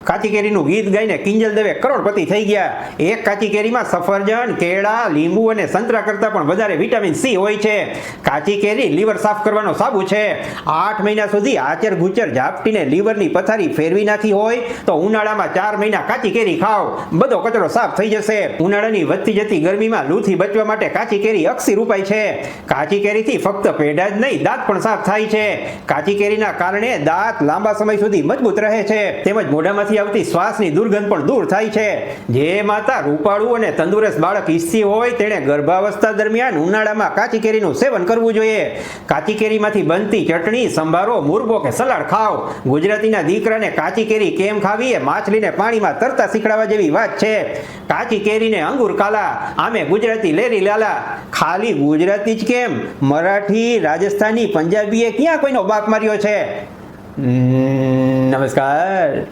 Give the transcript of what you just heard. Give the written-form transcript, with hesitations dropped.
કાચી કેરીનું ગીત ગાઈને કિંજલ દવે કરોડપતિ થઈ ગયા. એક કાચી કેરીમાં સફરજન, કેળા, લીંબુ અને સંતરા કરતાં પણ વધારે વિટામિન સી હોય છે. કાચી કેરી લીવર સાફ કરવાનો સાબુ છે. 8 મહિના સુધી આચર ગુચર ઝાપટીને લીવરની પથારી ફેરવી નાખી હોય તો ઉનાળામાં 4 મહિના કાચી કેરી ખાઓ, બધો કચરો સાફ થઈ જશે. ઉનાળાની વધતી જતી ગરમીમાં લૂથી બચવા માટે કાચી કેરી અક્ષી રૂપાય છે. કાચી કેરીથી ફક્ત પેઢા જ નહીં, દાંત પણ સાફ થાય છે. કાચી કેરીના કારણે દાંત લાંબા સમય સુધી મજબૂત રહે છે. તેમજ મોઢામાંથી આવતી શ્વાસની દુર્ગંધ પણ દૂર થાય છે. જે માતા રૂપાળું અને તંદુરસ્ત બાળક ઈચ્છતી હોય તેણે ગર્ભાવસ્થા દરમિયાન ઉનાળામાં કાચી કેરીનું સેવન કરવું જોઈએ. કાચી કેરીમાંથી બનતી ચટણી, સંભારો, મુરબો કે સલાડ ખાઓ. ગુજરાતીના દીકરાને કાચી કેરી કેમ ખાવી એ માછલીને પાણીમાં તરતા શીખડાવવા જેવી વાત છે. કાચી કેરીને અંગુર કાલા, આમે ગુજરાતી લેરી લાલા. ખાલી ગુજરાતી જ કેમ, મરાઠી, રાજસ્થાની, પંજાબીએ ક્યાં કોઈનો બાપ માર્યો છે? નમસ્કાર.